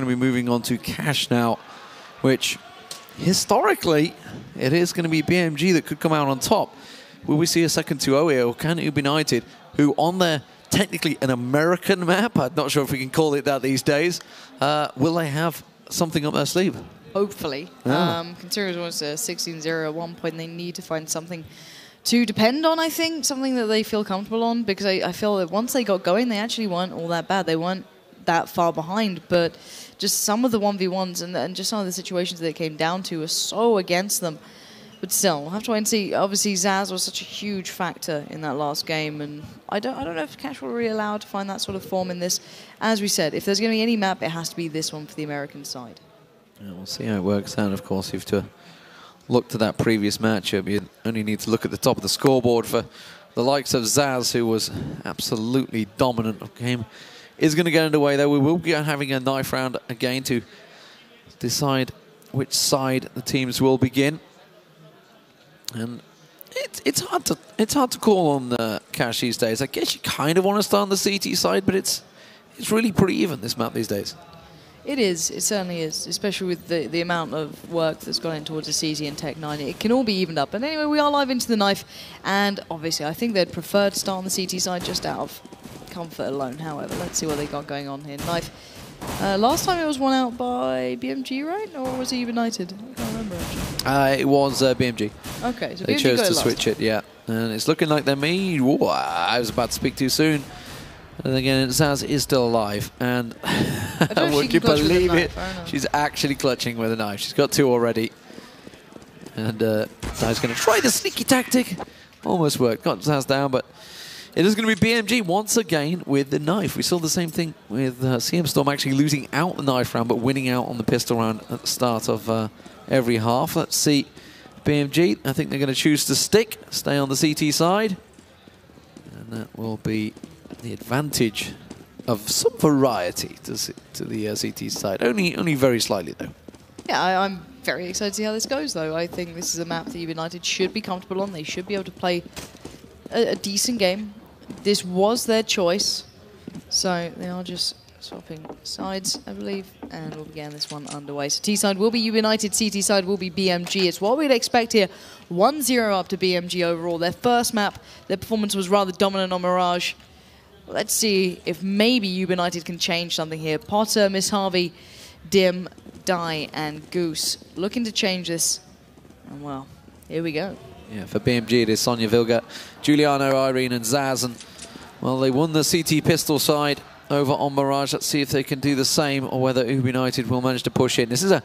Going to be moving on to Cash now, which historically it is going to be BMG that could come out on top. Will we see a second 2-0 here, or can Ubinited, who on their technically an American map, I'm not sure if we can call it that these days, will they have something up their sleeve? Hopefully. Yeah. Considering it was a 16-0 at one point, they need to find something to depend on, I think, something that they feel comfortable on, because I feel that once they got going, they actually weren't all that bad. They weren't that far behind, but just some of the 1v1s and just some of the situations that it came down to were so against them. But still, we'll have to wait and see. Obviously, Zaz was such a huge factor in that last game, and I don't know if Cash will really allow to find that sort of form in this. As we said, if there's going to be any map, it has to be this one for the American side. Yeah, we'll see how it works out. Of course, you have to look to that previous matchup. You only need to look at the top of the scoreboard for the likes of Zaz, who was absolutely dominant. The game is going to get underway, though. We will be having a knife round again to decide which side the teams will begin. And it's hard to call on Cash these days. I guess you kind of want to start on the CT side, but it's really pretty even, this map these days. It is. It certainly is, especially with the amount of work that's gone in towards the CT and Tech 9. It can all be evened up. But anyway, we are live into the knife, and obviously I think they'd prefer to start on the CT side just out of comfort alone. However, let's see what they got going on here. Knife. Last time it was won out by BMG, right? Or was it Ubinited? I can't remember, actually. It was BMG. Okay, so they BMG chose to switch it, yeah. And it's looking like they may... Whoa, I was about to speak too soon. And again, Zaz is still alive. And would you believe it? She's actually clutching with a knife. She's got 2 already. And Zaz going to try the sneaky tactic. Almost worked. Got Zaz down, but it is going to be BMG once again with the knife. We saw the same thing with CM Storm actually losing out the knife round, but winning out on the pistol round at the start of every half. Let's see BMG. I think they're going to choose to stay on the CT side. And that will be the advantage of some variety to the CT side. Only very slightly, though. Yeah, I'm very excited to see how this goes, though. I think this is a map that Ubinited should be comfortable on. They should be able to play a decent game. This was their choice, so they are just swapping sides, I believe, and we'll begin this one underway. So T side will be Ubinited, CT side will be BMG. It's what we'd expect here. 1-0 up to BMG overall. Their first map, their performance was rather dominant on Mirage. Let's see if maybe Ubinited can change something here. Potter, Miss Harvey, Dim, Die, and Goose looking to change this. And well, here we go. Yeah, for BMG it is Sonia Vilga, Giuliano, Irene, and Zaz. And well, they won the CT pistol side over on Mirage. Let's see if they can do the same, or whether Ubinited will manage to push in. This is a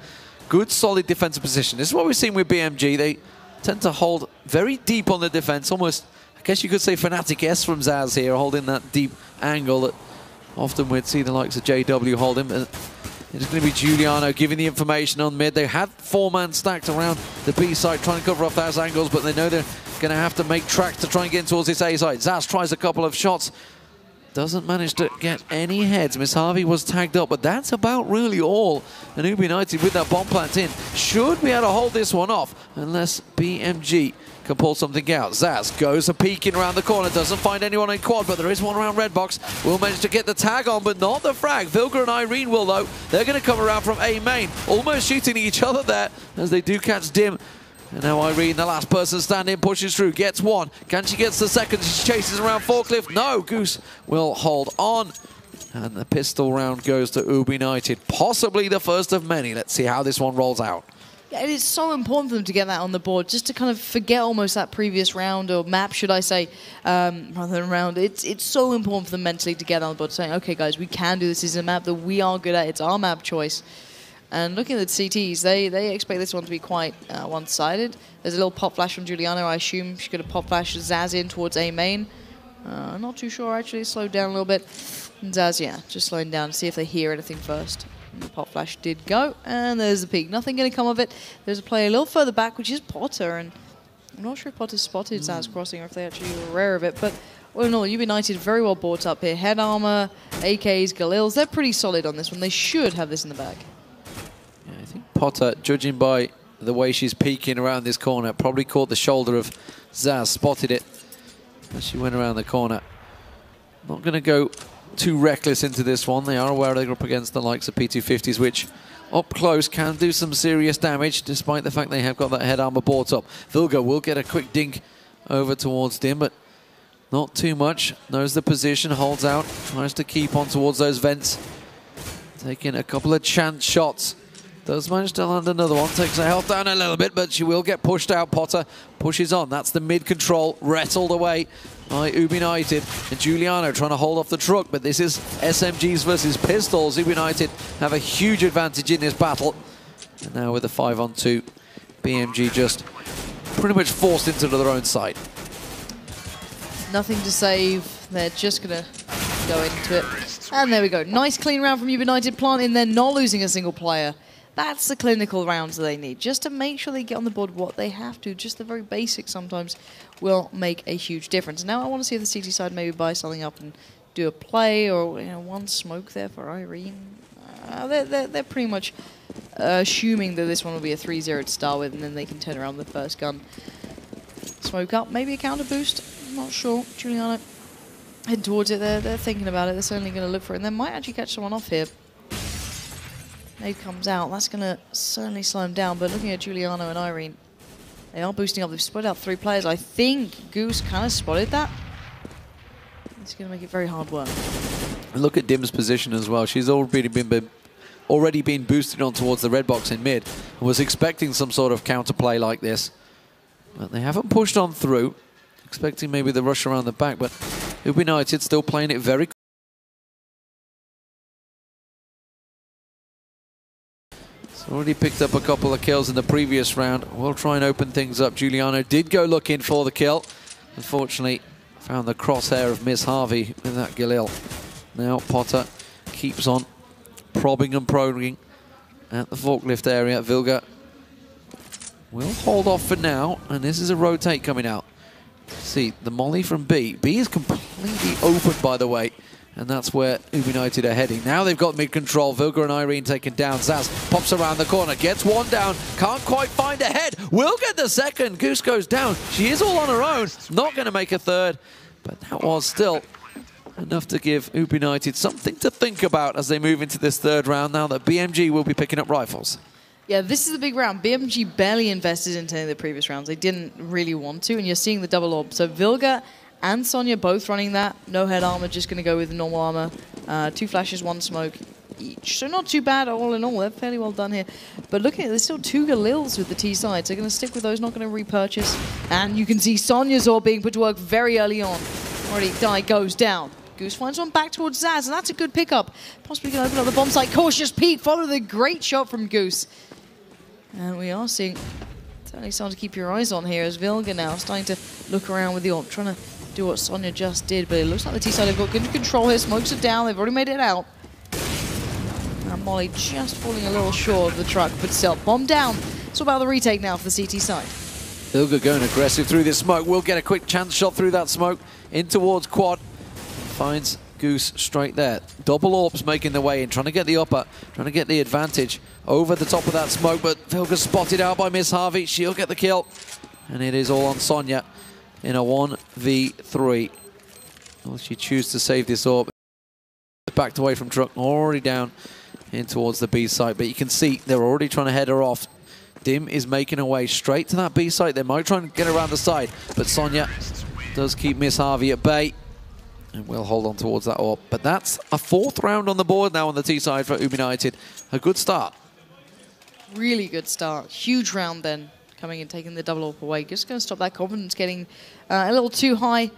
good, solid defensive position. This is what we've seen with BMG. They tend to hold very deep on the defense, almost, I guess you could say, Fnatic-S from Zaz here, holding that deep angle that often we'd see the likes of JW hold him. It's going to be Giuliano giving the information on mid. They had 4-man stacked around the B side trying to cover off those angles, but they know they're going to have to make tracks to try and get in towards this A side. Zaz tries a couple of shots. Doesn't manage to get any heads. Miss Harvey was tagged up, but that's about really all. And Ubinited with that bomb plant in should be able to hold this one off, unless BMG can pull something out. Zaz goes a peeking around the corner, doesn't find anyone in quad, but there is one around red box. Will manage to get the tag on, but not the frag. Vilga and Irene will, though. They're going to come around from A main, almost shooting each other there as they do catch Dim. And now Irene, the last person standing, pushes through, gets one. Can she get the second? She chases around Forklift. No, Goose will hold on. And the pistol round goes to Ubinited, possibly the first of many. Let's see how this one rolls out. Yeah, it is so important for them to get that on the board, just to kind of forget almost that previous round, or map, should I say, rather than round. It's so important for them mentally to get on the board, saying, okay, guys, we can do this. This is a map that we are good at. It's our map choice. And looking at the CTs, they expect this one to be quite one-sided. There's a little pop flash from Giuliano. I assume she's going to pop flash Zaz in towards A main. Not too sure, actually. Slowed down a little bit. And Zaz, yeah, just slowing down to see if they hear anything first. And the pop flash did go, and there's the peak. Nothing going to come of it. There's a player a little further back, which is Potter, and I'm not sure if Potter spotted Zaz crossing or if they actually were aware of it, but all in all, Ubinited very well bought up here. Head armor, AKs, Galils, they're pretty solid on this one. They should have this in the bag. Yeah, I think Potter, judging by the way she's peeking around this corner, probably caught the shoulder of Zaz, spotted it as she went around the corner. Not going to go too reckless into this one. They are aware they're up against the likes of P250s, which up close can do some serious damage, despite the fact they have got that head armor brought up. Vilga will get a quick dink over towards Dim, but not too much. Knows the position, holds out, tries to keep on towards those vents. Taking a couple of chance shots. Does manage to land another one, takes her health down a little bit, but she will get pushed out. Potter pushes on. That's the mid control, wrestled away by Ubinited. And Giuliano trying to hold off the truck, but this is SMGs versus pistols. Ubinited have a huge advantage in this battle. And now with the 5-on-2, BMG just pretty much forced into their own side. Nothing to save. They're just going to go into it. And there we go. Nice clean round from Ubinited, planting. They're not losing a single player. That's the clinical rounds that they need, just to make sure they get on the board what they have to. Just the very basics sometimes will make a huge difference. Now I want to see if the CT side maybe buy something up and do a play, or one smoke there for Irene. They're pretty much assuming that this one will be a 3-0 to start with, and then they can turn around the first gun. Smoke up, maybe a counter boost. I'm not sure. Giuliano heading towards it. They're thinking about it. They're certainly going to look for it, and they might actually catch someone off here. Nade comes out. That's going to certainly slow him down. But looking at Giuliano and Irene, they are boosting up. They've split out 3 players. I think Goose kind of spotted that. It's going to make it very hard work. Look at Dim's position as well. She's already been boosted on towards the red box in mid. And was expecting some sort of counterplay like this. But they haven't pushed on through. Expecting maybe the rush around the back. But Ubinited still playing it very already picked up a couple of kills in the previous round. We'll try and open things up. Giuliano did go looking for the kill. Unfortunately, found the crosshair of Miss Harvey with that Galil. Now Potter keeps on probing and probing at the forklift area. Vilga will hold off for now, and this is a rotate coming out. See, the molly from B. B is completely open, by the way. And that's where Ubinited are heading. Now they've got mid-control. Vilga and Irene taken down. Zaz pops around the corner, gets one down, can't quite find a head. Will get the second. Goose goes down. She is all on her own. Not going to make a third. But that was still enough to give Ubinited something to think about as they move into this third round, now that BMG will be picking up rifles. Yeah, this is a big round. BMG barely invested into any of the previous rounds. They didn't really want to, and you're seeing the double orb. So Vilga and Sonya both running that. No head armor, just going to go with normal armor. 2 flashes, 1 smoke each. So not too bad all in all. They're fairly well done here. But looking at it, there's still 2 Galils with the T sides. They're going to stick with those, not going to repurchase. And you can see Sonya's orb being put to work very early on. Already die goes down. Goose finds one back towards Zaz, and that's a good pickup. Possibly going to open up the bomb site. Cautious peek, follow the great shot from Goose. And we are seeing certainly something to keep your eyes on here as Vilga now starting to look around with the orb, trying to do what Sonya just did, but it looks like the T-side have got good control here. Smokes are down, they've already made it out. And Molly just falling a little short of the truck, but still, bomb down. It's all about the retake now for the CT side. Vilga going aggressive through this smoke. Will get a quick chance shot through that smoke in towards quad. Finds Goose straight there. Double orbs making the way in, trying to get the upper, trying to get the advantage over the top of that smoke, but Vilga's spotted out by Miss Harvey. She'll get the kill, and it is all on Sonya in a 1v3. Will she choose to save this orb? Backed away from truck, already down in towards the B site, but you can see they're already trying to head her off. Dim is making her way straight to that B site. They might try and get around the side, but Sonya does keep Miss Harvey at bay and will hold on towards that orb. But that's a 4th round on the board now on the T side for Ubinited. A good start. Really good start. Huge round then, coming and taking the double orb away. Just going to stop that confidence getting a little too high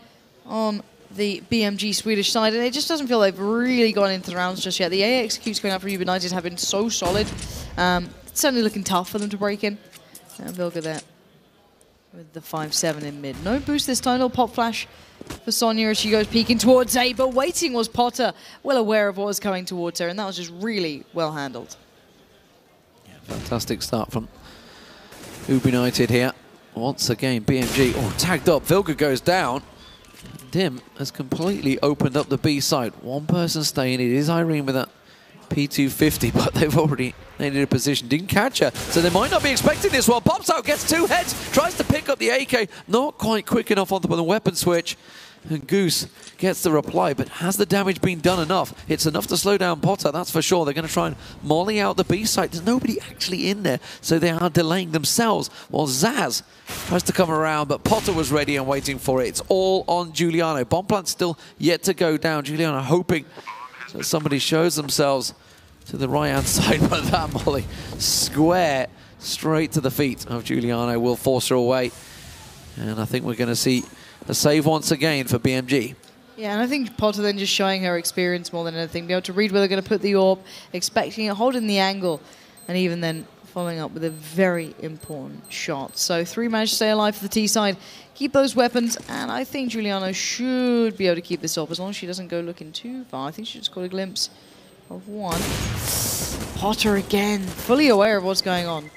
on the BMG Swedish side, and it just doesn't feel they've really gone into the rounds just yet. The AA executes going out for Ubinited have been so solid. It's certainly looking tough for them to break in. And Vilga there with the 5-7 in mid. No boost this time, little pop flash for Sonya as she goes peeking towards A, but waiting was Potter, well aware of what was coming towards her, and that was just really well handled. Yeah, fantastic start from Ubinited here. Once again, BMG tagged up. Vilga goes down. Dim has completely opened up the B side. One person staying. It is Irene with that P250, but they've already needed a position. Didn't catch her, so they might not be expecting this one. Pops out, gets 2 heads, tries to pick up the AK. Not quite quick enough on the weapon switch. And Goose gets the reply, but has the damage been done enough? It's enough to slow down Potter, that's for sure. They're going to try and molly out the B site. There's nobody actually in there, so they are delaying themselves. While Zaz tries to come around, but Potter was ready and waiting for it. It's all on Giuliano. Bomb plant still yet to go down. Giuliano hoping that somebody shows themselves to the right-hand side, but that molly square straight to the feet of Giuliano will force her away. And I think we're going to see a save once again for BMG. Yeah, and I think Potter then just showing her experience more than anything, be able to read where they're going to put the orb, expecting it, holding the angle, and even then following up with a very important shot. So 3 managed to stay alive for the T side, keep those weapons, and I think Giuliano should be able to keep this up as long as she doesn't go looking too far. I think she just got a glimpse of one. Potter again, fully aware of what's going on.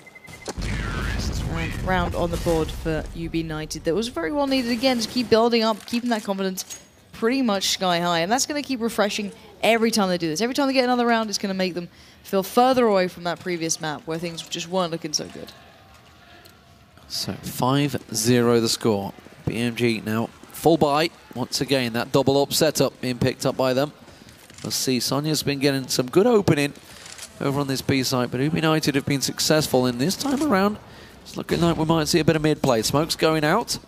Round on the board for Ubinited. That was very well needed again to keep building up, keeping that confidence pretty much sky high. And that's going to keep refreshing every time they do this. Every time they get another round, it's going to make them feel further away from that previous map where things just weren't looking so good. So 5-0 the score. BMG now full buy. Once again, that double up setup being picked up by them. Let's see, Sonya's been getting some good opening over on this B site, but Ubinited have been successful in this time around. It's looking like we might see a bit of mid-play. Smoke's going out.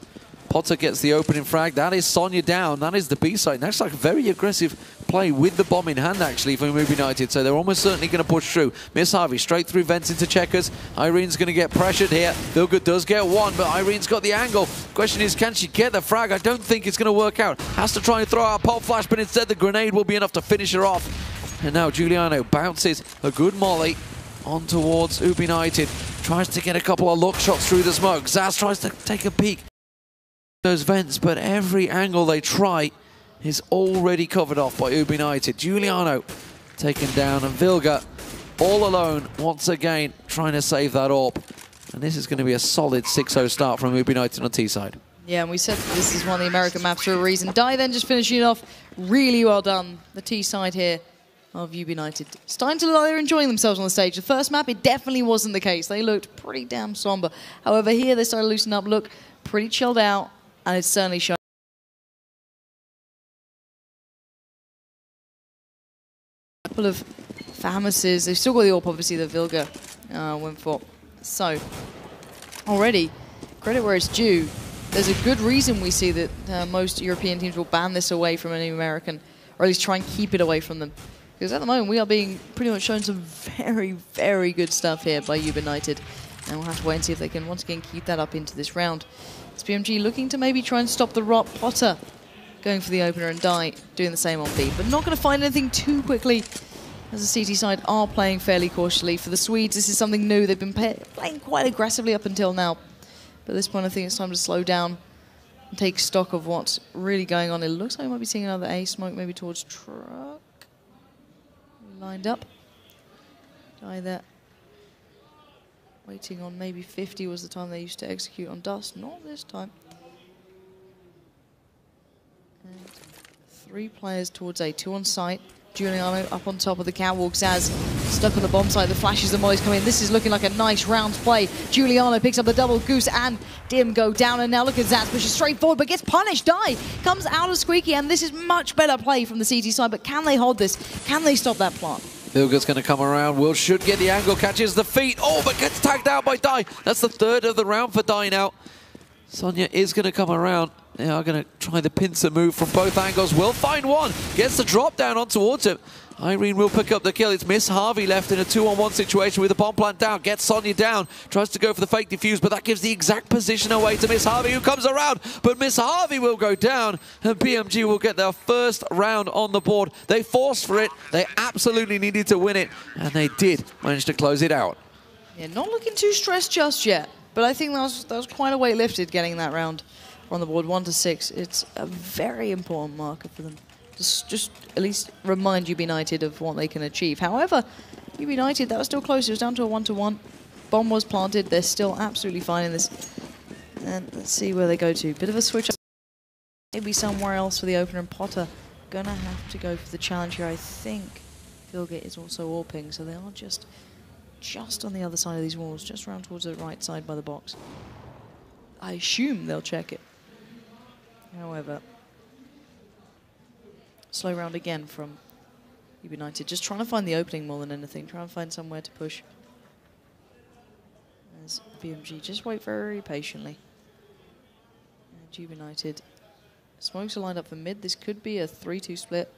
Potter gets the opening frag. That is Sonya down. That is the B side. That's like a very aggressive play with the bomb in hand, actually, from Ubinited. So they're almost certainly going to push through. Miss Harvey straight through vents into checkers. Irene's going to get pressured here. Vilga does get one, but Irene's got the angle. Question is, can she get the frag? I don't think it's going to work out. Has to try and throw out pulp flash, but instead the grenade will be enough to finish her off. And now Giuliano bounces a good molly on towards Ubinited. Tries to get a couple of lock shots through the smoke. Zaz tries to take a peek those vents, but every angle they try is already covered off by Ubinited. Giuliano taken down, and Vilga all alone once again trying to save that orb. And this is going to be a solid 6-0 start from Ubinited on T side. Yeah, and we said this is one of the American maps for a reason. Dai then just finishing it off. Really well done. The T side here of Ubinited. Starting to look like they're enjoying themselves on the stage. The first map, it definitely wasn't the case. They looked pretty damn somber. However, here they started to loosen up, look pretty chilled out, and it's certainly showing. A couple of Famises. They've still got the AWP, obviously, that Vilga went for. So, already, credit where it's due. There's a good reason we see that most European teams will ban this away from any American, or at least try and keep it away from them. Because at the moment, we are being pretty much shown some very, very good stuff here by Ubinited. And we'll have to wait and see if they can once again keep that up into this round. It's BMG looking to maybe try and stop the rot. Potter going for the opener, and Dai doing the same on B. But not going to find anything too quickly, as the CT side are playing fairly cautiously. For the Swedes, this is something new. They've been playing quite aggressively up until now. But at this point, I think it's time to slow down and take stock of what's really going on. It looks like we might be seeing another A smoke, maybe towards truck. Lined up. Dai there. Waiting on maybe 50 was the time they used to execute on Dust. Not this time. And 3 players towards A. 2 on site. Giuliano up on top of the catwalk. Zaz stuck on the bomb site. The flashes and mollies come in. This is looking like a nice round play. Giuliano picks up the double. Goose and Dim go down. And now look at Zaz pushes straight forward, but gets punished. Dai comes out of Squeaky, and this is much better play from the CT side. But can they hold this? Can they stop that plant? Vilga's going to come around. Will should get the angle, catches the feet. Oh, but gets tagged out by Dai. That's the 3rd of the round for Dai now. Sonya is going to come around. They are going to try the pincer move from both angles. Will find one. Gets the drop down on towards him. Irene will pick up the kill. It's Miss Harvey left in a 2-on-1 situation with the bomb plant down. Gets Sonya down. Tries to go for the fake defuse, but that gives the exact position away to Miss Harvey, who comes around. But Miss Harvey will go down, and BMG will get their first round on the board. They forced for it. They absolutely needed to win it, and they did manage to close it out. Yeah, not looking too stressed just yet, but I think that was quite a weight lifted getting that round on the board, 1-6. It's a very important marker for them. Just at least remind Ubinited of what they can achieve. However, Ubinited, that was still close. It was down to a 1-1. Bomb was planted. They're still absolutely fine in this. And let's see where they go to. Bit of a switch up. Maybe somewhere else for the opener, and Potter gonna have to go for the challenge here. I think Vilga is also AWPing, so they are just on the other side of these walls, just around towards the right side by the box. I assume they'll check it. However, slow round again from Ubinited. Just trying to find the opening more than anything. Trying to find somewhere to push. As BMG just wait very patiently. And Ubinited. Smokes are lined up for mid. This could be a 3-2 split.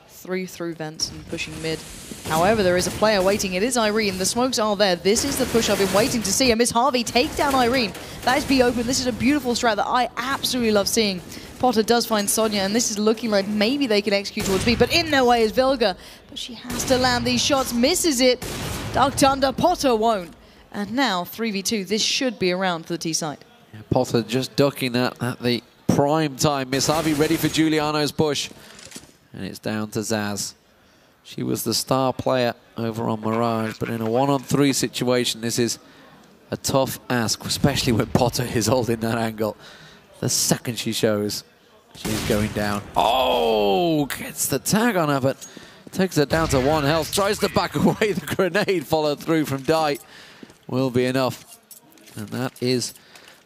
3 through vents and pushing mid. However, there is a player waiting. It is Irene. The smokes are there. This is the push I've been waiting to see. And Miss Harvey take down Irene. That is B open. This is a beautiful strat that I absolutely love seeing. Potter does find Sonia, and this is looking like maybe they can execute towards B, but in their way is Vilga. But she has to land these shots, misses it. Ducked under, Potter won't. And now 3v2. This should be a round for the T side. Yeah, Potter just ducking that at the prime time. Miss Harvey ready for Giuliano's push. And it's down to Zaz. She was the star player over on Mirage, but in a 1-on-3 situation, this is a tough ask, especially when Potter is holding that angle. The second she shows, she's going down. Oh, gets the tag on her, but takes her down to 1 health. Tries to back away. The grenade followed through from Dai. Will be enough. And that is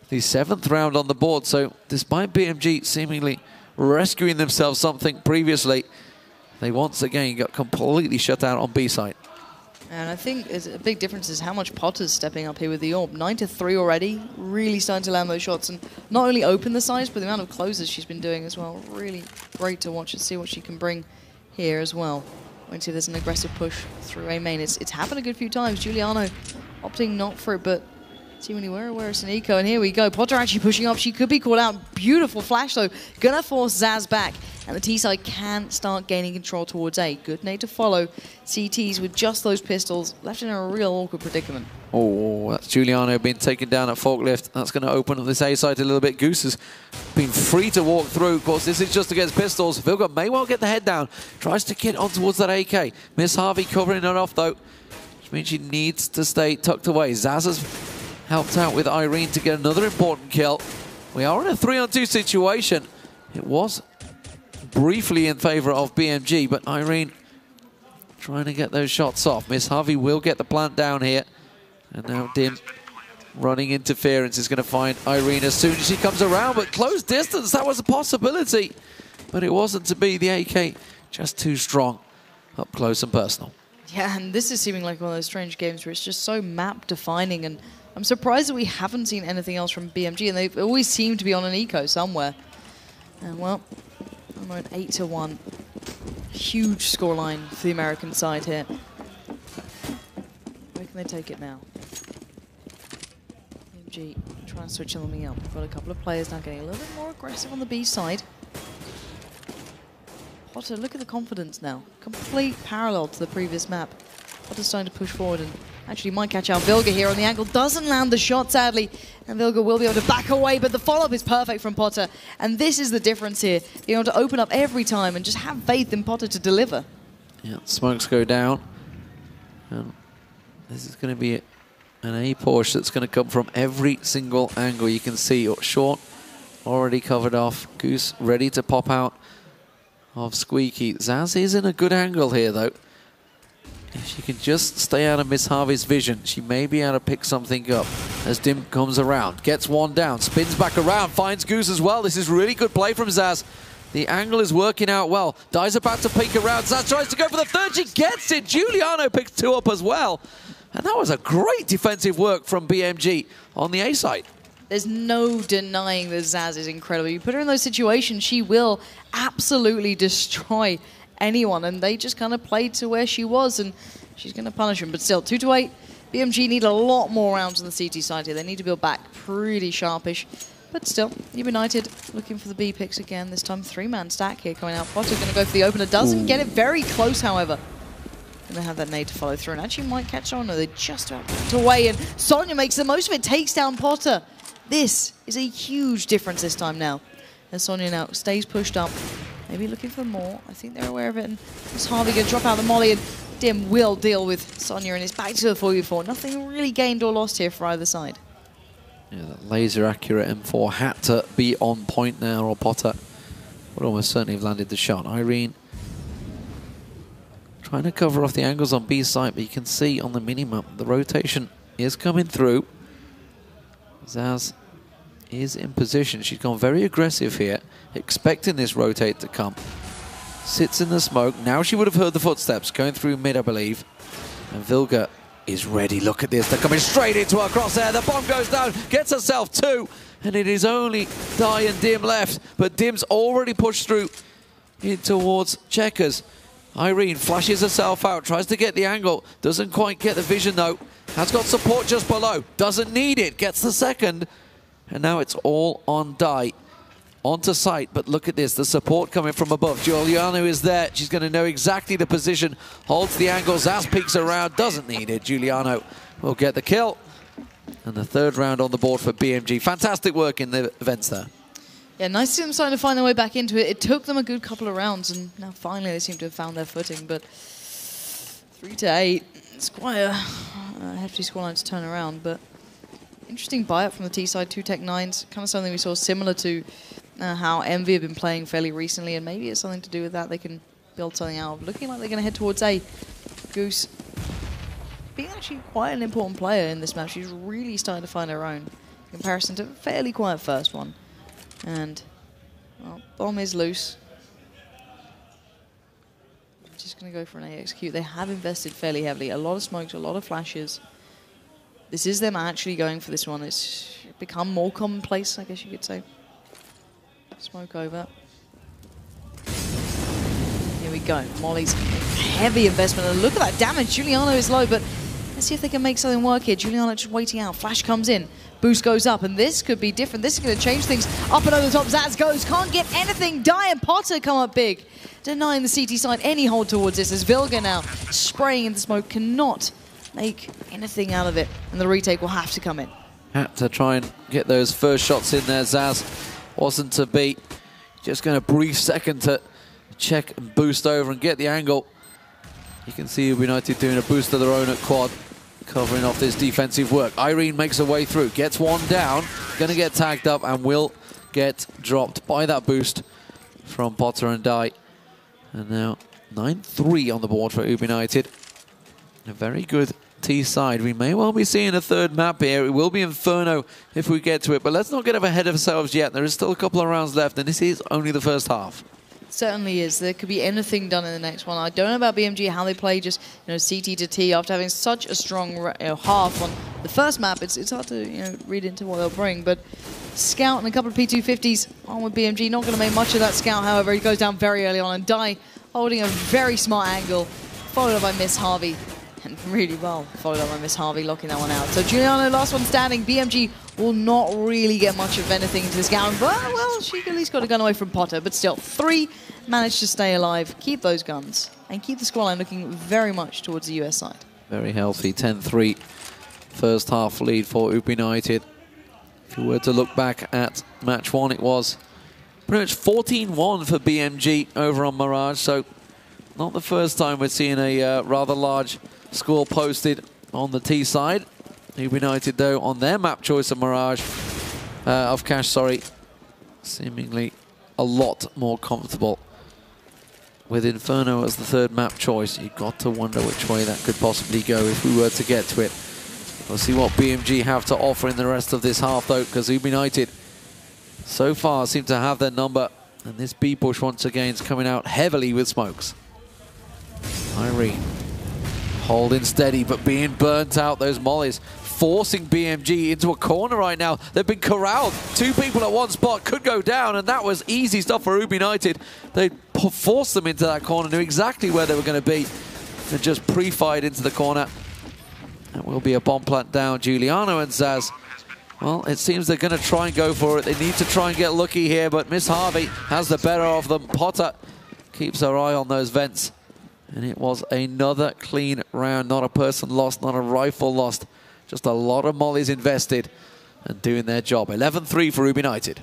the 7th round on the board. So despite BMG seemingly rescuing themselves something previously, they once again got completely shut out on B side. And I think a big difference is how much Potter's stepping up here with the orb. 9-3 already, really starting to land those shots and not only open the sides, but the amount of closes she's been doing as well. Really great to watch and see what she can bring here as well. Wait and see if there's an aggressive push through A main. It's happened a good few times. Giuliano opting not for it, but see when where it's an eco, and here we go. Potter actually pushing up. She could be caught out. Beautiful flash though. Gonna force Zaz back. And the T side can start gaining control towards A. Good nade to follow. CTs with just those pistols left in a real awkward predicament. Oh, that's Giuliano being taken down at forklift. That's going to open up this A side a little bit. Goose has been free to walk through. Of course, this is just against pistols. Vilga may well get the head down. Tries to get on towards that AK. Miss Harvey covering it off though, which means she needs to stay tucked away. Zaz has helped out with Irene to get another important kill. We are in a 3-on-2 situation. It was briefly in favor of BMG, but Irene trying to get those shots off. Miss Harvey will get the plant down here. And now Dim running interference is going to find Irene as soon as she comes around, but close distance, that was a possibility. But it wasn't to be. The AK just too strong, up close and personal. Yeah, and this is seeming like one of those strange games where it's just so map defining, and I'm surprised that we haven't seen anything else from BMG, and they always seem to be on an eco somewhere. And well, we're at 8-1. Huge scoreline for the American side here. Where can they take it now? BMG trying to switch something up. We've got a couple of players now getting a little bit more aggressive on the B side. Potter, look at the confidence now. Complete parallel to the previous map. Potter's starting to push forward and actually might catch out Vilga here on the angle. Doesn't land the shot, sadly. And Vilga will be able to back away, but the follow-up is perfect from Potter. And this is the difference here. Being able to open up every time and just have faith in Potter to deliver. Yeah, smokes go down. And this is going to be an A push that's going to come from every single angle. You can see Short already covered off. Goose ready to pop out of Squeaky. Zaz is in a good angle here, though. If she can just stay out of Miss Harvey's vision, she may be able to pick something up as Dim comes around. Gets one down, spins back around, finds Goose as well. This is really good play from Zaz. The angle is working out well. Dai's about to peek around. Zaz tries to go for the third. She gets it. Giuliano picks 2 up as well. And that was a great defensive work from BMG on the A side. There's no denying that Zaz is incredible. You put her in those situations, she will absolutely destroy anyone, and they just kind of played to where she was, and she's going to punish him. But still, 2-8. BMG need a lot more rounds on the CT side here. They need to build back pretty sharpish. But still, Ubinited looking for the B picks again. This time, 3-man stack here coming out. Potter's going to go for the opener. Doesn't get it very close, however. Going to have that nade to follow through, and actually might catch on. No, they're just about to away, and Sonia makes the most of it, takes down Potter. This is a huge difference this time now. And Sonia now stays pushed up. Maybe looking for more. I think they're aware of it. And Miss Harvey going to drop out the molly, and Dim will deal with Sonia, and it's back to the 4v4. Nothing really gained or lost here for either side. Yeah, that laser accurate M4 had to be on point now, or Potter would almost certainly have landed the shot. Irene trying to cover off the angles on B side, but you can see on the minimap the rotation is coming through. Zaz is in position. She's gone very aggressive here, expecting this rotate to come. sits in the smoke. Now she would have heard the footsteps going through mid, I believe. And Vilga is ready. Look at this. They're coming straight into her crosshair. The bomb goes down, gets herself 2. And it is only Dai and Dim left. But Dim's already pushed through in towards Checkers. Irene flashes herself out, tries to get the angle. Doesn't quite get the vision, though. Has got support just below. Doesn't need it. Gets the second. And now it's all on Dai. Onto sight, but look at this, the support coming from above. Giuliano is there. She's going to know exactly the position. Holds the angle. Zaz peeks around. Doesn't need it. Giuliano will get the kill. And the third round on the board for BMG. Fantastic work in the events there. Yeah, nice to see them starting to find their way back into it. It took them a good couple of rounds, and now finally they seem to have found their footing. But 3-8, it's quite a hefty scoreline to turn around. But interesting buy-up from the T side, 2 Tech 9s. Kind of something we saw similar to how Envy have been playing fairly recently, and maybe it's something to do with that. They can build something out of. Looking like they're going to head towards A. Goose being actually quite an important player in this match. She's really starting to find her own in comparison to a fairly quiet first one. And, well, bomb is loose. Just going to go for an A execute. They have invested fairly heavily. A lot of smokes, a lot of flashes. This is them actually going for this one. It's become more commonplace, I guess you could say. Smoke over. Here we go. Molly's heavy investment. And look at that damage. Giuliano is low, but let's see if they can make something work here. Giuliano just waiting out. Flash comes in. Boost goes up, and this could be different. This is going to change things. Up and over the top, Zaz goes. Can't get anything. Dai and Potter come up big. Denying the CT side any hold towards this as Vilga now spraying into smoke. Cannot make anything out of it. And the retake will have to come in. Had to try and get those first shots in there. Zaz wasn't to beat. Just going to brief second to check and boost over and get the angle. You can see Ubinited doing a boost of their own at quad, covering off this defensive work. Irene makes her way through, gets one down, going to get tagged up and will get dropped by that boost from Potter and Dai. And now 9-3 on the board for Ubinited. A very good T side. We may well be seeing a third map here. It will be Inferno if we get to it, but let's not get ahead of ourselves yet. There is still a couple of rounds left, and this is only the first half. Certainly is. There could be anything done in the next one. I don't know about BMG, how they play just CT to T after having such a strong half on the first map. It's hard to read into what they'll bring, but Scout and a couple of P250s on with BMG. Not going to make much of that Scout, however. He goes down very early on, and Dai holding a very smart angle, followed up by Miss Harvey. And really well followed up by Miss Harvey, locking that one out. So Giuliano, last one standing. BMG will not really get much of anything to this Scout. But, well, she at least got a gun away from Potter. But still, 3 managed to stay alive, keep those guns, and keep the scoreline looking very much towards the US side. Very healthy, 10-3 first half lead for Ubinited. If you were to look back at match 1, it was pretty much 14-1 for BMG over on Mirage. So not the first time we're seeing a rather large score posted on the T side. Ubinited, though, on their map choice of Mirage, of Cash, sorry, seemingly a lot more comfortable. With Inferno as the third map choice, you've got to wonder which way that could possibly go if we were to get to it. We'll see what BMG have to offer in the rest of this half, though, because Ubinited so far seem to have their number. And this B push once again is coming out heavily with smokes. Irene holding steady, but being burnt out. Those mollies forcing BMG into a corner right now. They've been corralled. 2 people at one spot could go down, and that was easy stuff for Ubinited. They forced them into that corner, knew exactly where they were going to be, and just pre-fired into the corner. That will be a bomb plant down. Giuliano and Zaz, well, it seems they're going to try and go for it. They need to try and get lucky here, but Miss Harvey has the better of them. Potter keeps her eye on those vents. And it was another clean round. Not a person lost, not a rifle lost. Just a lot of mollies invested and doing their job. 11-3 for Ubinited.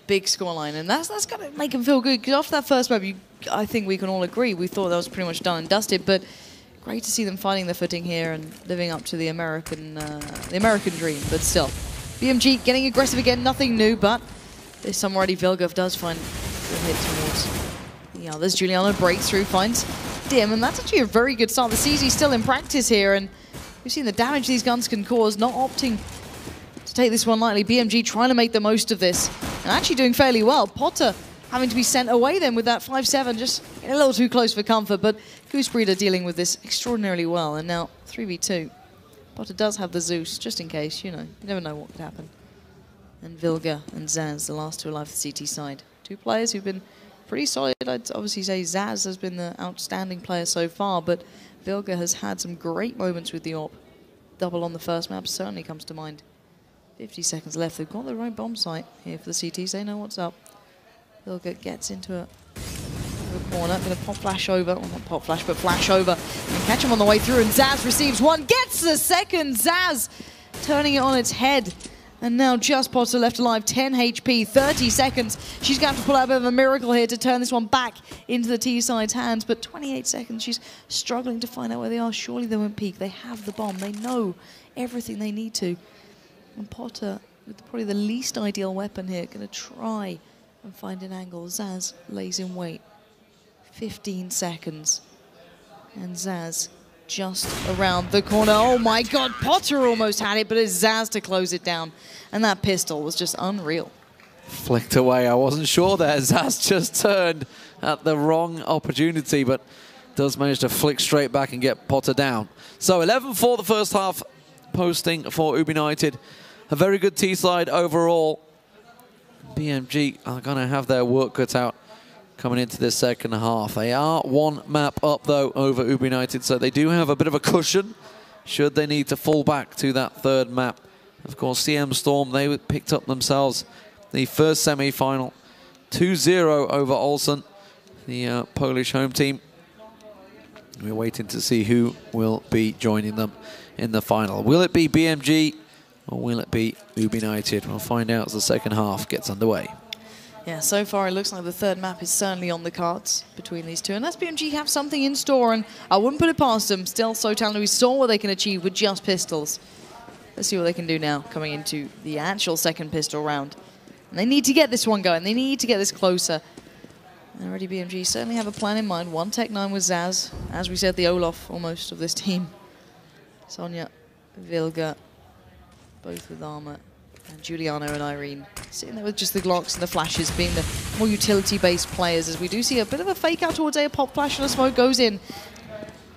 Big scoreline, and that's got to make them feel good. Because after that first map, I think we can all agree, we thought that was pretty much done and dusted. But great to see them finding their footing here and living up to the American dream. But still, BMG getting aggressive again. Nothing new, but this time already Vilga does find the hit towards the others. Giuliano breaks through, finds Dim, and that's actually a very good start. The CZ still in practice here, and we've seen the damage these guns can cause, not opting to take this one lightly. BMG trying to make the most of this, and actually doing fairly well. Potter having to be sent away then with that 5-7, just getting a little too close for comfort, but Goose Breeder dealing with this extraordinarily well, and now 3v2. Potter does have the Zeus, just in case, you know, you never know what could happen. And Vilga and Zaz, the last two alive for the CT side. Two players who've been pretty solid. I'd obviously say Zaz has been the outstanding player so far, but Vilga has had some great moments with the AWP. Double on the first map certainly comes to mind. 50 seconds left. They've got the right bomb site here for the CTs. They know what's up. Vilga gets into a corner. Going to pop flash over. Well, not pop flash, but flash over. And catch him on the way through. And Zaz receives one. Gets the second. Zaz turning it on its head. And now just Potter left alive. 10 HP, 30 seconds. She's going to have to pull out a bit of a miracle here to turn this one back into the T-side's hands. But 28 seconds, she's struggling to find out where they are. Surely they won't peek. They have the bomb. They know everything they need to. And Potter, with probably the least ideal weapon here, going to try and find an angle. Zaz lays in wait. 15 seconds. And Zaz just around the corner. Oh my God, Potter almost had it, but it's Zaz to close it down. And that pistol was just unreal. Flicked away. I wasn't sure there. Zaz just turned at the wrong opportunity, but does manage to flick straight back and get Potter down. So 11-4 the first half, posting for Ubinited. A very good T-side overall. BMG are going to have their work cut out coming into this second half. They are one map up, though, over Ubinited, so they do have a bit of a cushion should they need to fall back to that third map. Of course, CM Storm, they picked up themselves the first semi-final, 2-0 over Olsen, the Polish home team. We're waiting to see who will be joining them in the final. Will it be BMG or will it be Ubinited? We'll find out as the second half gets underway. Yeah, so far it looks like the third map is certainly on the cards between these two. Unless BMG have something in store, and I wouldn't put it past them. Still so talented. We saw what they can achieve with just pistols. Let's see what they can do now coming into the actual second pistol round. And they need to get this one going. They need to get this closer. And already BMG certainly have a plan in mind. One Tech 9 with Zaz. As we said, the Olaf almost of this team. Sonya, Vilga, both with armor. And Giuliano and Irene sitting there with just the Glocks and the flashes, being the more utility-based players, as we do see a bit of a fake out towards A pop flash and a smoke goes in.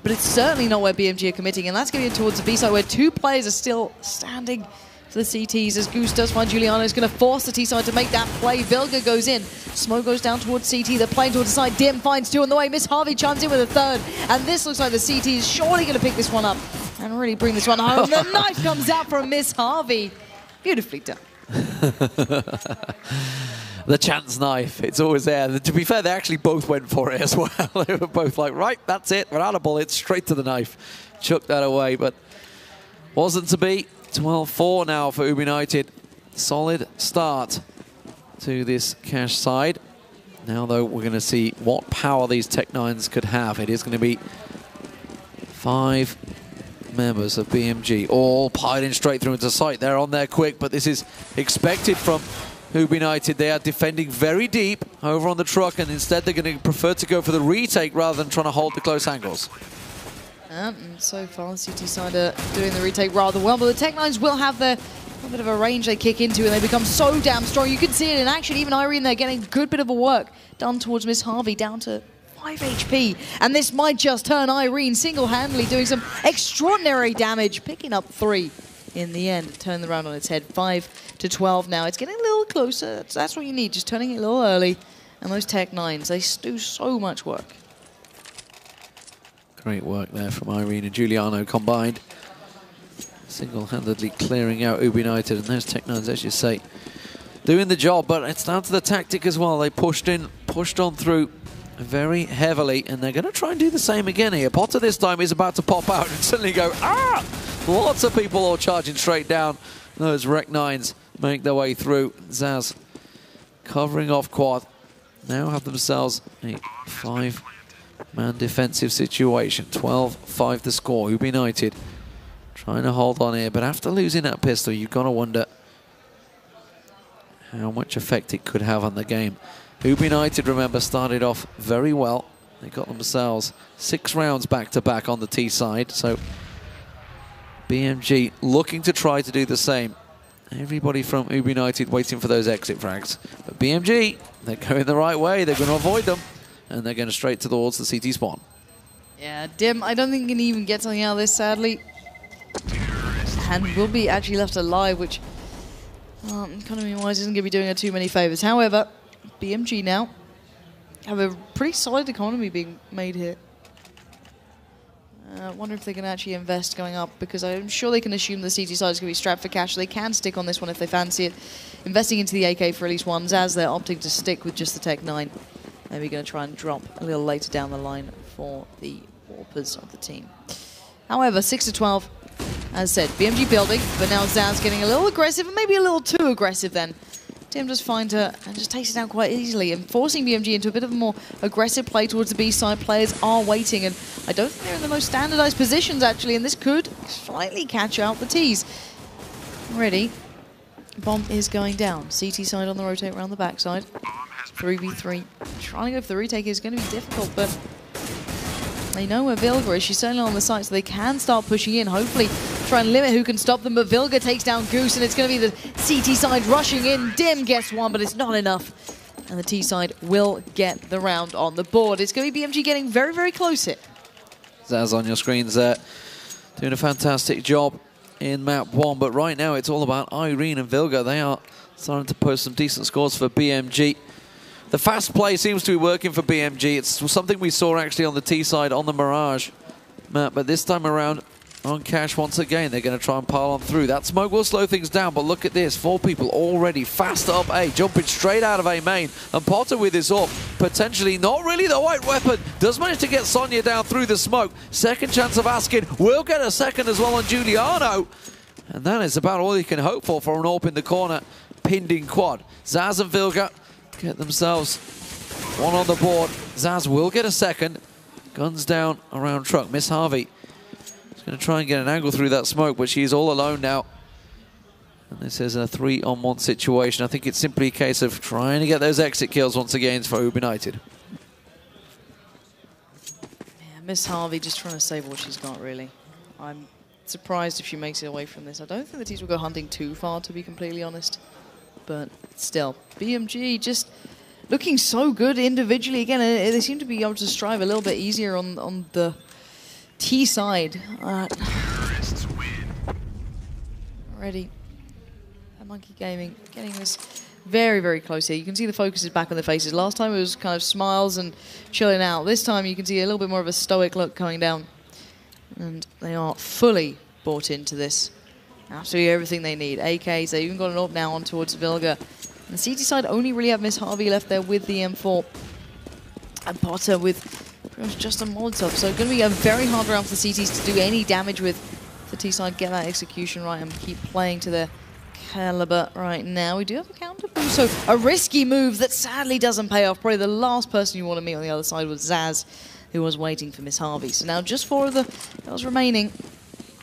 But it's certainly not where BMG are committing, and that's going to be towards the B side where two players are still standing for the CTs, as Goose does find Giuliano. Is going to force the T side to make that play. Vilga goes in. Smoke goes down towards CT. They're playing towards the side. Dim finds two on the way. Miss Harvey chimes in with a third. And this looks like the CT is surely going to pick this one up and really bring this one home. The knife comes out from Miss Harvey. Beautifully done. The chance knife, it's always there. To be fair, they actually both went for it as well. They were both like, right, that's it, we're out of bullets, straight to the knife. Chucked that away, but wasn't to be. 12-4 now for Ubinited. Solid start to this cash side. Now, though, we're going to see what power these Tech 9s could have. It is going to be 5 members of BMG, all piling straight through into sight. They're on there quick, but this is expected from Ubinited. They are defending very deep over on the truck, and instead they're going to prefer to go for the retake rather than trying to hold the close angles. And so far, the CT side are doing the retake rather well, but the Tech 9s will have a bit of a range they kick into, and they become so damn strong. You can see it in action. Even Irene there getting a good bit of a work done towards Miss Harvey, down to 5 HP, and this might just turn Irene single-handedly doing some extraordinary damage, picking up 3 in the end. Turn the round on its head, 5-12 now. It's getting a little closer. That's what you need, just turning it a little early. And those Tech 9s, they do so much work. Great work there from Irene and Giuliano combined. Single-handedly clearing out Ubinited, and those Tech 9s, as you say, doing the job, but it's down to the tactic as well. They pushed in, pushed on through very heavily, and they're going to try and do the same again here. Potter this time is about to pop out and suddenly go, ah! Lots of people all charging straight down. Those Rec 9s make their way through. Zaz covering off quad. Now have themselves a 5-man defensive situation. 12-5 the score. Ubinited trying to hold on here, but after losing that pistol, you've got to wonder how much effect it could have on the game. Ubinited, remember, started off very well. They got themselves 6 rounds back-to-back on the T side, so BMG looking to try to do the same. Everybody from Ubinited waiting for those exit frags. But BMG, they're going the right way. They're going to avoid them. And they're going straight towards the CT spawn. Yeah, Dim, I don't think he can even get something out of this, sadly. And will be actually left alive, which, economy-wise, isn't going to be doing her too many favours. However, BMG now have a pretty solid economy being made here. I wonder if they can actually invest going up, because I'm sure they can assume the CT side is going to be strapped for cash. They can stick on this one if they fancy it. Investing into the AK for at least one, as they're opting to stick with just the Tech 9. Maybe going to try and drop a little later down the line for the Warpers of the team. However, 6-12, as said, BMG building, but now Zaz getting a little aggressive, and maybe a little too aggressive then. Tim just finds her and just takes it down quite easily, and forcing BMG into a bit of a more aggressive play towards the B side. Players are waiting, and I don't think they're in the most standardized positions actually, and this could slightly catch out the Ts. Ready. Bomb is going down. CT side on the rotate around the backside. 3v3. Trying to go for the retake is going to be difficult, but they know where Vilga is. She's certainly on the site, so they can start pushing in. Hopefully try and limit who can stop them, but Vilga takes down Goose, and it's going to be the CT side rushing in. Dim gets one, but it's not enough. And the T side will get the round on the board. It's going to be BMG getting very, very close here. Zaz on your screens there, doing a fantastic job in map 1, but right now it's all about Irene and Vilga. They are starting to post some decent scores for BMG. The fast play seems to be working for BMG. It's something we saw actually on the T side on the Mirage map, but this time around on Cash once again, they're going to try and pile on through. That smoke will slow things down, but look at this. 4 people already fast up A, jumping straight out of A main. And Potter with his AWP, potentially not really the right weapon, does manage to get Sonya down through the smoke. Second chance of Askin, will get a second as well on Giuliano. And that is about all you can hope for an AWP in the corner, pinned in quad. Zaz and Vilga get themselves one on the board. Zaz will get a second. Guns down around truck. Miss Harvey is going to try and get an angle through that smoke, but she's all alone now. And this is a 3-on-1 situation. I think it's simply a case of trying to get those exit kills once again for Ubinited. Yeah, Miss Harvey just trying to save what she's got, really. I'm surprised if she makes it away from this. I don't think the teams will go hunting too far, to be completely honest. But still, BMG just looking so good individually. Again, they seem to be able to strive a little bit easier on the T side. Already, Monkey Gaming getting this very, very close here. You can see the focus is back on their faces. Last time it was kind of smiles and chilling out. This time you can see a little bit more of a stoic look coming down. And they are fully bought into this. Absolutely everything they need. AKs, they even got an AWP now on towards Vilga. And the CT side only really have Miss Harvey left there with the M4. And Potter with pretty much just a Molotov. So it's going to be a very hard round for the CTs to do any damage with. The T side get that execution right and keep playing to their caliber right now. We do have a counter boost, so a risky move that sadly doesn't pay off. Probably the last person you want to meet on the other side was Zaz, who was waiting for Miss Harvey. So now just 4 of the girls remaining.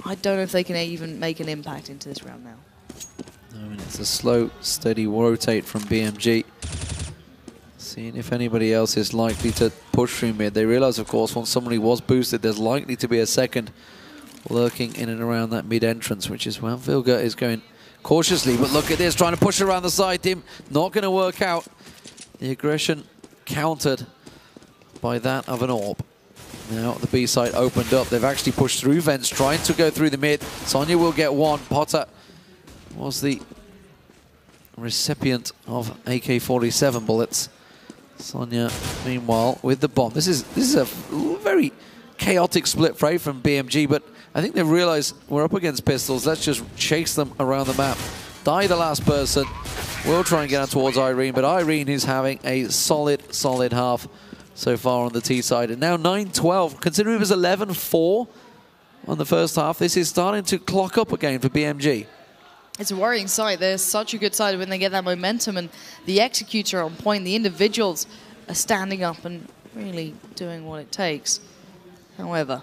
I don't know if they can even make an impact into this round now. I mean, it's a slow, steady rotate from BMG. Seeing if anybody else is likely to push through mid. They realize, of course, once somebody was boosted, there's likely to be a second lurking in and around that mid entrance, which is where Vilga is going cautiously. But look at this, trying to push around the side. Dim, not going to work out. The aggression countered by that of an AWP. Now the B side opened up. They've actually pushed through vents, trying to go through the mid. Sonya will get one. Potter was the recipient of AK-47 bullets. Sonya, meanwhile, with the bomb. This is a very chaotic split fray from BMG, but I think they realize we're up against pistols. Let's just chase them around the map. Die the last person. We'll try and get out towards Irene, but Irene is having a solid half so far on the T side. And now 9-12, considering it was 11-4 on the first half, this is starting to clock up again for BMG. It's a worrying sight. They're such a good side when they get that momentum, and the executes are on point. The individuals are standing up and really doing what it takes. However,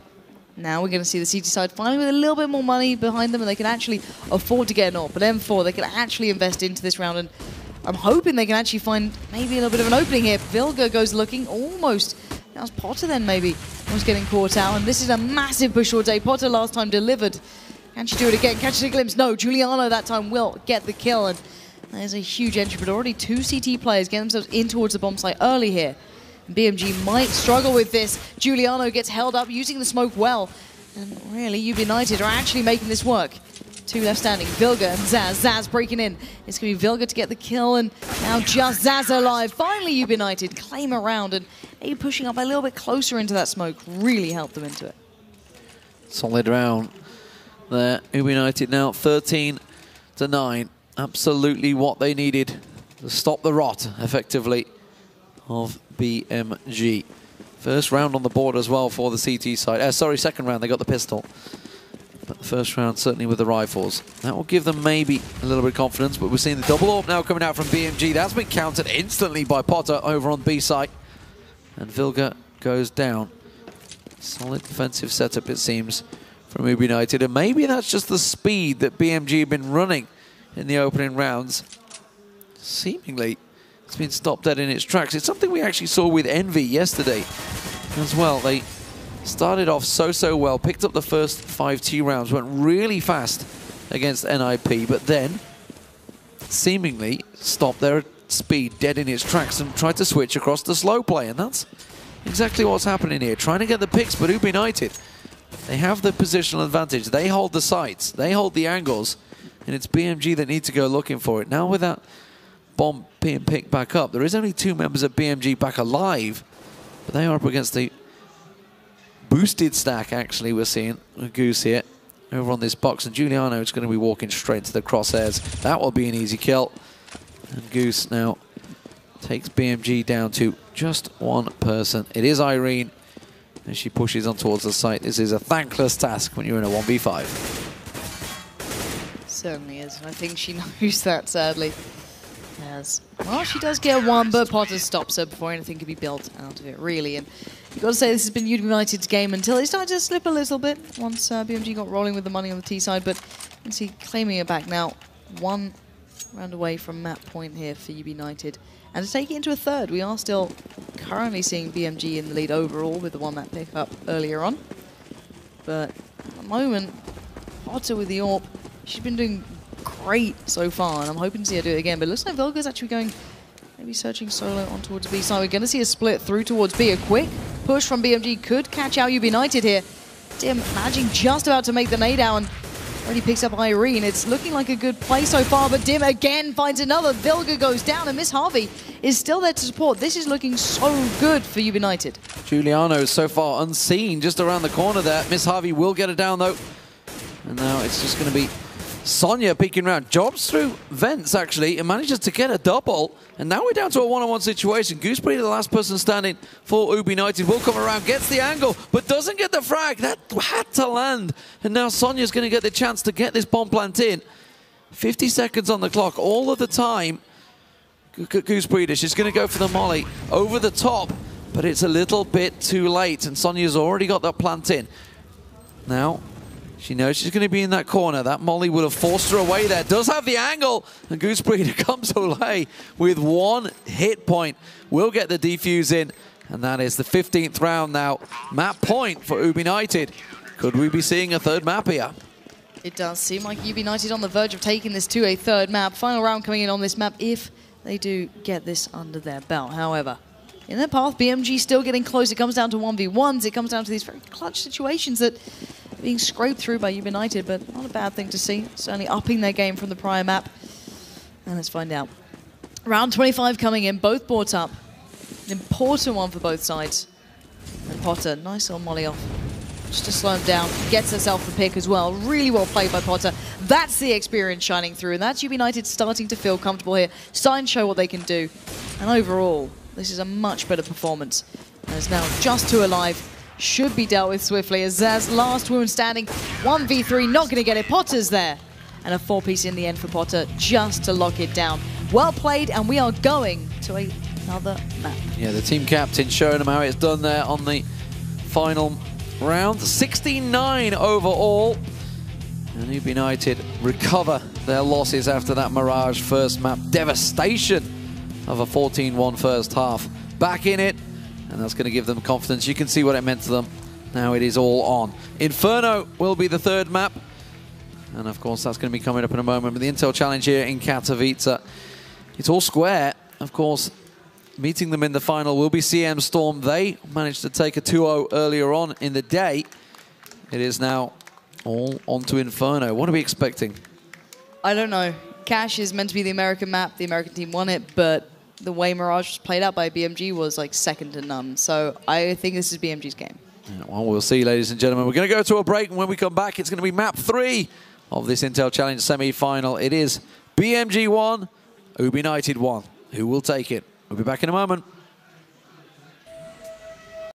now we're going to see the CT side finally with a little bit more money behind them, and they can actually afford to get an AWP. But M4, they can actually invest into this round, and I'm hoping they can actually find maybe a little bit of an opening here. Vilga goes looking almost. That was Potter then maybe was getting caught out, and this is a massive push towards A. Potter last time delivered Can she do it again? Catches a glimpse. No, Giuliano that time will get the kill. And there's a huge entry, but already 2 CT players get themselves in towards the bomb site early here. BMG might struggle with this. Giuliano gets held up using the smoke well. And really, Ubinited are actually making this work. 2 left standing, Vilga and Zaz. Zaz breaking in. It's going to be Vilga to get the kill, and now just Zaz alive. Finally, Ubinited claim a round, and maybe pushing up a little bit closer into that smoke really helped them into it. Solid round there. Ubinited now 13-9. Absolutely what they needed to stop the rot, effectively, of BMG. First round on the board as well for the CT side. Sorry, second round, they got the pistol. But the first round, certainly with the rifles. That will give them maybe a little bit of confidence, but we're seeing the double AWP now coming out from BMG. That's been countered instantly by Potter over on B site. And Vilga goes down. Solid defensive setup, it seems, from Ubinited. And maybe that's just the speed that BMG have been running in the opening rounds. Seemingly, it's been stopped dead in its tracks. It's something we actually saw with Envy yesterday as well. They started off so well, picked up the first 5 T rounds, went really fast against NIP, but then seemingly stopped their speed dead in its tracks and tried to switch across to slow play, and that's exactly what's happening here. Trying to get the picks, but Ubinited, they have the positional advantage. They hold the sights, they hold the angles, and it's BMG that need to go looking for it. Now with that bomb being picked back up, there is only 2 members of BMG back alive, but they are up against the boosted stack, actually. We're seeing a Goose here over on this box, and Giuliano is going to be walking straight to the crosshairs. That will be an easy kill. And Goose now takes BMG down to just 1 person. It is Irene, and she pushes on towards the site. This is a thankless task when you're in a 1v5. Certainly is. I think she knows that, sadly. Yes. Well, she does get 1, but Potter stops her before anything can be built out of it, really. And you've got to say this has been United's game until it started to slip a little bit once BMG got rolling with the money on the T side, but you can see claiming it back now. 1 round away from map point here for United. And to take it into a third, we are still currently seeing BMG in the lead overall with the 1 map pick up earlier on. But at the moment, Potter with the AWP, she's been doing great so far, and I'm hoping to see her do it again. But it looks like Vilga's actually going, maybe searching solo on towards B side. We're going to see a split through towards B. A quick push from BMG could catch out Ubinited here. Dim managing just about to make the nade out, and already picks up Irene. It's looking like a good play so far, but Dim again finds another. Vilga goes down, and Miss Harvey is still there to support. This is looking so good for Ubinited. Giuliano so far unseen just around the corner there. Miss Harvey will get it down though. And now it's just going to be Sonia peeking around, jobs through vents actually, and manages to get a double. And now we're down to a 1-on-1 situation. Gooseberry, the last person standing for Ubinited, will come around, gets the angle, but doesn't get the frag. That had to land. And now Sonia's going to get the chance to get this bomb plant in. 50 seconds on the clock, all of the time. Gooseberry, she's going to go for the molly over the top, but it's a little bit too late, and Sonia's already got that plant in. Now, she knows she's going to be in that corner. That molly would have forced her away there. Does have the angle. And Gooseberry comes away with 1 hit point. Will get the defuse in. And that is the 15th round now. Map point for Ubinited. Could we be seeing a 3rd map here? It does seem like Ubinited on the verge of taking this to a 3rd map. Final round coming in on this map if they do get this under their belt. However, in their path, BMG still getting close. It comes down to 1v1s. It comes down to these very clutch situations that being scraped through by Ubinited, but not a bad thing to see. Certainly upping their game from the prior map. And let's find out. Round 25 coming in, both boards up. An important one for both sides. And Potter, nice little molly off. Just to slow him down, gets herself the pick as well. Really well played by Potter. That's the experience shining through, and that's Ubinited starting to feel comfortable here, starting to show what they can do. And overall, this is a much better performance. And it's now just 2 alive. Should be dealt with swiftly as Zaz, last wound standing. 1v3, not going to get it. Potter's there. And a 4-piece in the end for Potter just to lock it down. Well played, and we are going to another map. Yeah, the team captain showing them how it's done there on the final round. 69 overall. And Ubinited recover their losses after that Mirage first map. Devastation of a 14-1 first half. Back in it. And that's going to give them confidence. You can see what it meant to them. Now it is all on. Inferno will be the 3rd map. And of course, that's going to be coming up in a moment. But the Intel Challenge here in Katowice, it's all square. Of course, meeting them in the final will be CM Storm. They managed to take a 2-0 earlier on in the day. It is now all onto Inferno. What are we expecting? I don't know. Cash is meant to be the American map. The American team won it, but the way Mirage was played out by BMG was like second to none. So I think this is BMG's game. Yeah, well, we'll see, ladies and gentlemen. We're going to go to a break, and when we come back, it's going to be map 3 of this Intel Challenge semi-final. It is BMG 1, Ubinited 1. Who will take it? We'll be back in a moment.